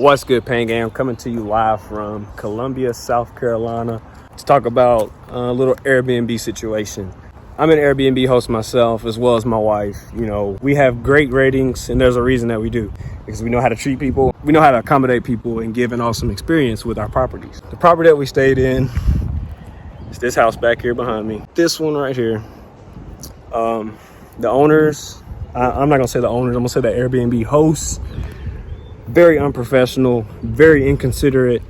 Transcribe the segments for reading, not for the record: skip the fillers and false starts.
What's good, Pan Gang? I'm coming to you live from Columbia, South Carolina to talk about a little Airbnb situation. I'm an Airbnb host myself, as well as my wife. You know, we have great ratings, and there's a reason that we do, because we know how to treat people, we know how to accommodate people, and give an awesome experience with our properties. The property that we stayed in is this house back here behind me. This one right here. The owners, I'm not gonna say the owners, I'm gonna say the Airbnb hosts. Very unprofessional, very inconsiderate,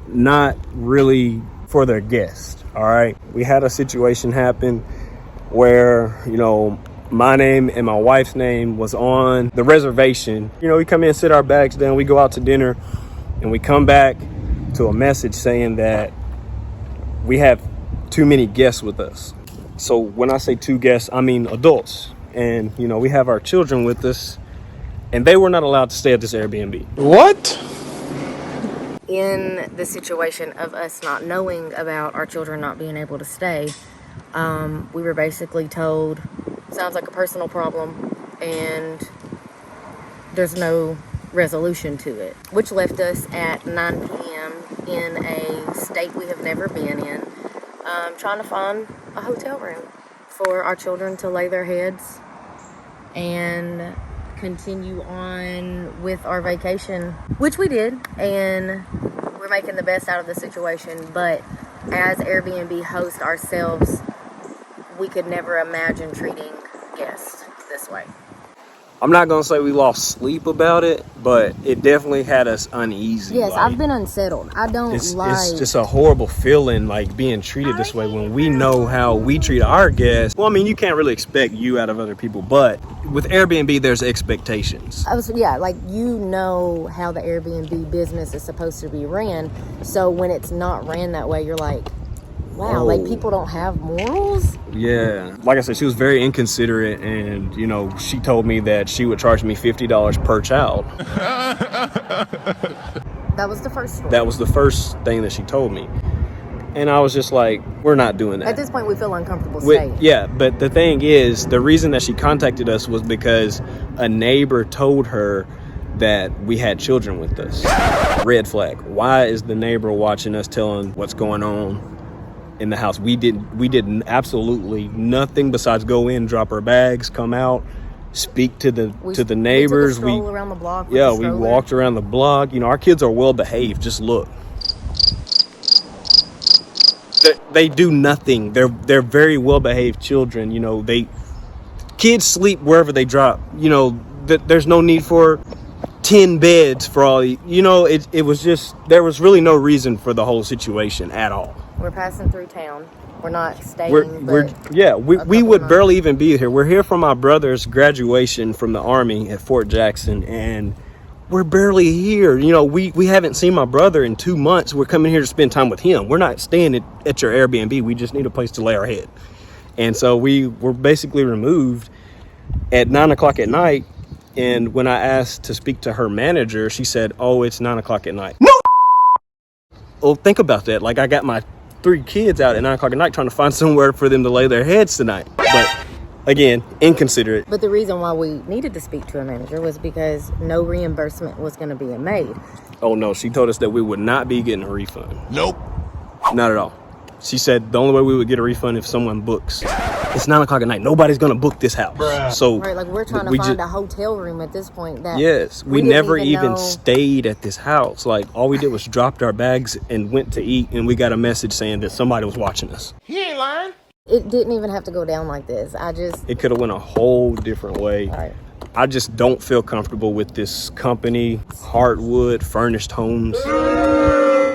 not really for their guests. All right, we had a situation happen where, you know, my name and my wife's name was on the reservation. You know, we come in, sit our bags down, we go out to dinner, and we come back to a message saying that we have too many guests with us. So when I say two guests, I mean adults. And, you know, we have our children with us, and they were not allowed to stay at this Airbnb. What? In the situation of us not knowing about our children not being able to stay, we were basically told, sounds like a personal problem, and there's no resolution to it, which left us at 9 p.m. in a state we have never been in, trying to find a hotel room for our children to lay their heads and continue on with our vacation, which we did, and we're making the best out of the situation. But as Airbnb hosts ourselves, we could never imagine treating guests this way. I'm not gonna say we lost sleep about it, but it definitely had us uneasy. Yes, like, I've been unsettled. I don't it's just a horrible feeling, like being treated this way when we know how we treat our guests. Well, I mean, you can't really expect you out of other people, but with Airbnb, there's expectations. Like, you know how the Airbnb business is supposed to be ran. So when it's not ran that way, you're like, wow, like people don't have morals? Yeah. Like I said, she was very inconsiderate, and, you know, she told me that she would charge me $50 per child. That was the first story. That was the first thing that she told me. And I was just like, we're not doing that. At this point, we feel uncomfortable staying. Yeah, but the thing is, the reason that she contacted us was because a neighbor told her that we had children with us. Red flag. Why is the neighbor watching us, telling what's going on in the house? We did absolutely nothing besides go in, drop our bags, come out, speak to the neighbors. We took a stroll around the block. Yeah, we walked around the block. You know, our kids are well behaved. Just look. They do nothing. They're very well behaved children. You know, kids sleep wherever they drop. You know, there's no need for 10 beds for all. You know, it was just, there was really no reason for the whole situation at all. We're passing through town. We're not staying. We would barely even be here. We're here for my brother's graduation from the Army at Fort Jackson, and we're barely here. You know, we haven't seen my brother in 2 months. We're coming here to spend time with him. We're not staying at your Airbnb. We just need a place to lay our head. And so we were basically removed at 9 o'clock at night. And when I asked to speak to her manager, she said, "Oh, it's 9 o'clock at night." No. Well, think about that. Like, I got my 3 kids out at 9 o'clock at night trying to find somewhere for them to lay their heads tonight. But again, inconsiderate. But the reason why we needed to speak to a manager was because no reimbursement was going to be made. Oh no, she told us that we would not be getting a refund. Nope. Not at all. She said the only way we would get a refund if someone books. It's 9 o'clock at night. Nobody's gonna book this house. Bruh. So right, like, we're trying to find a hotel room at this point. Yes, we never even stayed at this house. Like, all we did was dropped our bags and went to eat, and we got a message saying that somebody was watching us. He ain't lying. It didn't even have to go down like this. It could have went a whole different way. Right. I just don't feel comfortable with this company, Hardwood Furnished Homes.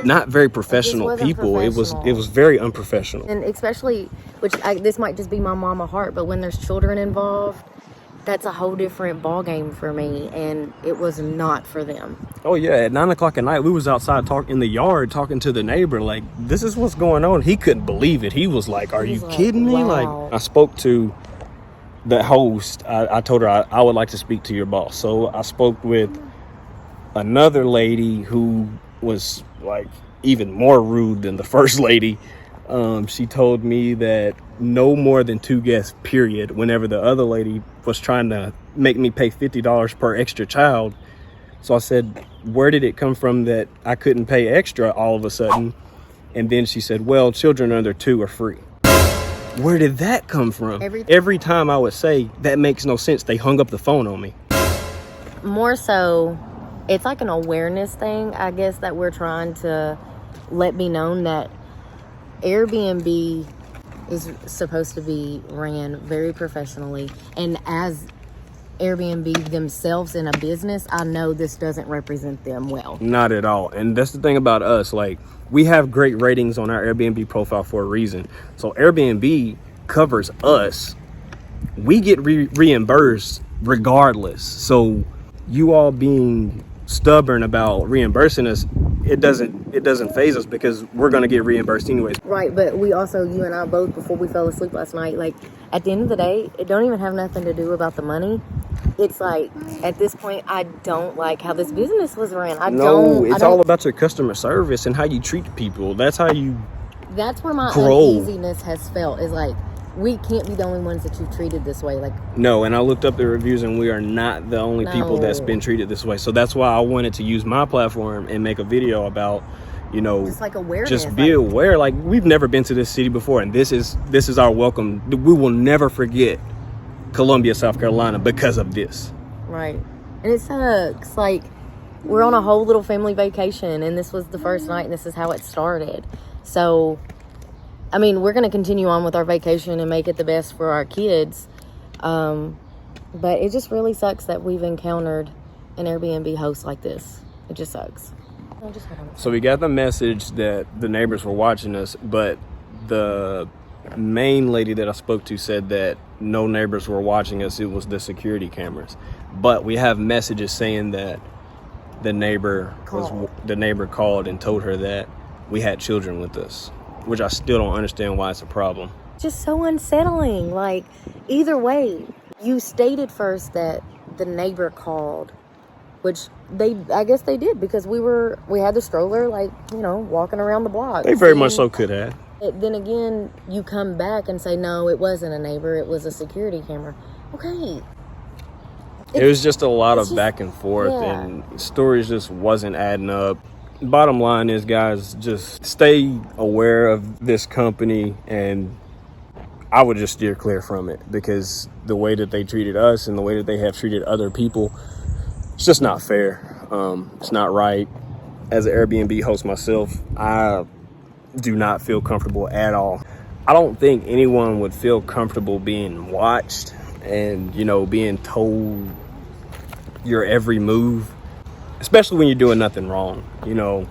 Not very professional people. It was very unprofessional. And especially, this might just be my mama heart, but when there's children involved, that's a whole different ball game for me, and it was not for them. Oh yeah, at 9 o'clock at night, we was outside in the yard talking to the neighbor, like, this is what's going on. He couldn't believe it. He was like, are you kidding me? Wow. Like, I spoke to the host. I told her I would like to speak to your boss. So I spoke with another lady who was like even more rude than the first lady. She told me that no more than 2 guests, period, whenever the other lady was trying to make me pay $50 per extra child. So I said, where did it come from that I couldn't pay extra all of a sudden? And then she said, well, children under 2 are free. Where did that come from? Every time I would say, that makes no sense, they hung up the phone on me. More so, it's like an awareness thing, I guess, that we're trying to let be known that Airbnb is supposed to be ran very professionally. And as Airbnb themselves in a business, I know this doesn't represent them well. Not at all. And that's the thing about us. Like, we have great ratings on our Airbnb profile for a reason. So Airbnb covers us. We get reimbursed regardless. So you all being stubborn about reimbursing us, it doesn't faze us because we're going to get reimbursed anyways. Right, but we also, you and I both, before we fell asleep last night, like, at the end of the day, it don't even have nothing to do about the money. It's like, at this point, I don't like how this business was ran. It's all about your customer service and how you treat people. That's how you That's where my grow. uneasiness has felt, is like, we can't be the only ones that you've treated this way. Like, no, and I looked up the reviews and we are not the only people that's been treated this way. So that's why I wanted to use my platform and make a video about, just like awareness. Just be aware. Like, we've never been to this city before, and this is our welcome. We will never forget Columbia, South Carolina because of this. Right. And it sucks. Like, we're on a whole little family vacation, and this was the first night, and this is how it started. So, I mean, we're going to continue on with our vacation and make it the best for our kids. But it just really sucks that we've encountered an Airbnb host like this. It just sucks. So we got the message that the neighbors were watching us, but the main lady that I spoke to said that no neighbors were watching us. It was the security cameras. But we have messages saying that the neighbor called and told her that we had children with us, which I still don't understand why it's a problem. Just so unsettling. Like, either way, you stated first that the neighbor called, which I guess they did, because we had the stroller, like, walking around the block. They very much so could have. Then again, you come back and say, no, it wasn't a neighbor, it was a security camera. Okay. It was just a lot of back and forth, and stories just wasn't adding up. Bottom line is, guys, just stay aware of this company, and I would just steer clear from it, because the way that they treated us and the way that they have treated other people, it's just not fair. It's not right. As an Airbnb host myself, I do not feel comfortable at all. I don't think anyone would feel comfortable being watched and, being told your every move, especially when you're doing nothing wrong.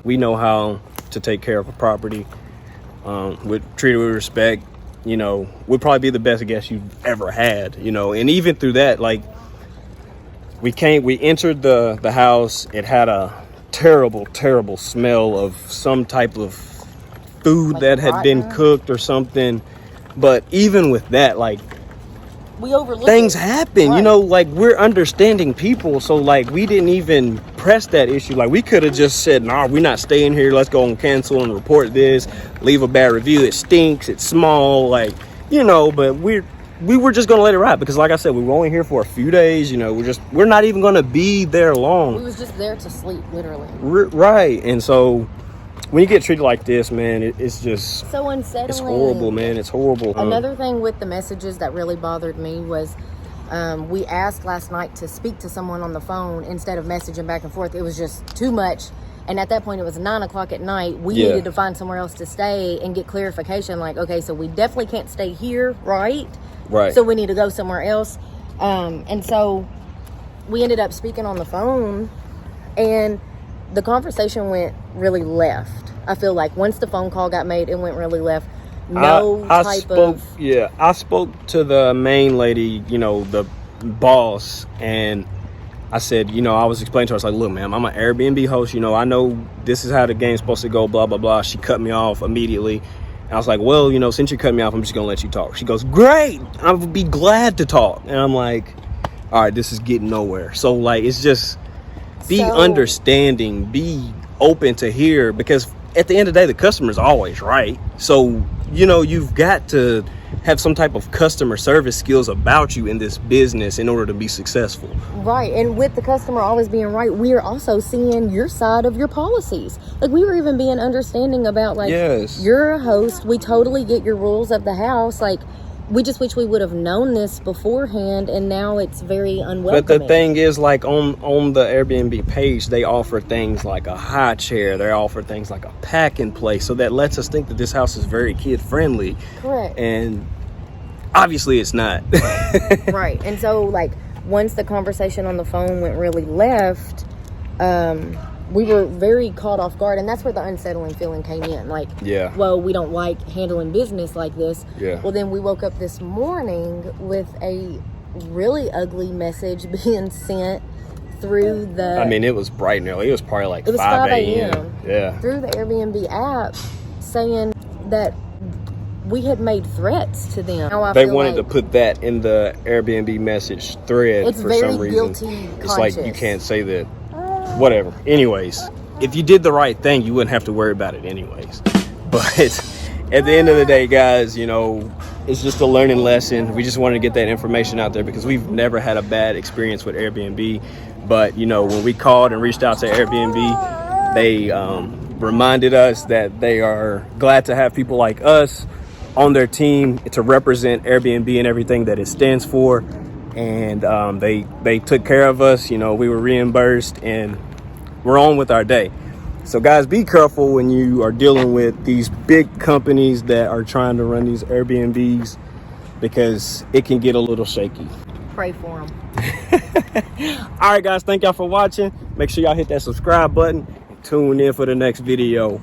We know how to take care of a property, treat it with respect. Would probably be the best guest you've ever had, and even through that, like, we entered the house. It had a terrible smell of some type of food, like, that had been cooked or something. But even with that, like, we overlooked things happen, right. Like, we're understanding people. So, like, we didn't even press that issue. Like, we could have just said, nah, we're not staying here. Let's go and cancel and report this, leave a bad review. It stinks. It's small. Like, but we were just going to let it ride, because, like I said, we were only here for a few days. We're not even going to be there long. We was just there to sleep, literally. Right. And so when you get treated like this, man, it's just so unsettling. It's horrible, man. It's horrible. Another thing with the messages that really bothered me was we asked last night to speak to someone on the phone instead of messaging back and forth. It was just too much. And at that point, it was 9:00 at night. We needed to find somewhere else to stay and get clarification. Like, okay, so we definitely can't stay here, right? Right. So we need to go somewhere else. And so we ended up speaking on the phone, and the conversation went really left. I feel like once the phone call got made, it went really left. I spoke to the main lady, the boss, and I said, I was explaining to her, I was like, look, ma'am, I'm an Airbnb host. I know this is how the game's supposed to go, blah, blah, blah. She cut me off immediately. And I was like, well, since you cut me off, I'm just going to let you talk. She goes, great. I would be glad to talk. And I'm like, all right, this is getting nowhere. So, like, it's just be understanding, be open to hear, because at the end of the day, the customer's always right. So you know, you've got to have some type of customer service skills about you in this business in order to be successful. Right. And with the customer always being right, we are also seeing your side of your policies. Like, we were even being understanding about, like, Yes. you're a host. We totally get your rules of the house. Like, we just wish we would have known this beforehand, and now it's very unwelcoming. But the thing is, like, on the Airbnb page, they offer things like a high chair. They offer things like a pack and play. So that lets us think that this house is very kid friendly. Correct. And obviously it's not. Right. And so, like, once the conversation on the phone went really left, we were very caught off guard, and that's where the unsettling feeling came in. Like, Yeah. well, we don't like handling business like this. Yeah. Well, then we woke up this morning with a really ugly message being sent through the... I mean, it was bright and early. It was probably like It was 5 5 a.m. Yeah. through the Airbnb app, saying that we had made threats to them. Now I They feel wanted like to put that in the Airbnb message thread it's for very some reason. guilty It's like, you conscious. can't say that. Whatever. Anyways, if you did the right thing, you wouldn't have to worry about it anyways. But at the end of the day, guys, you know, it's just a learning lesson. We just wanted to get that information out there because we've never had a bad experience with Airbnb. But, you know, when we called and reached out to Airbnb, they reminded us that they are glad to have people like us on their team to represent Airbnb and everything that it stands for. And they took care of us. You know, we were reimbursed and we're on with our day. So guys, be careful when you are dealing with these big companies that are trying to run these Airbnbs, because it can get a little shaky. Pray for them. All right, guys, thank y'all for watching. Make sure y'all hit that subscribe button and tune in for the next video.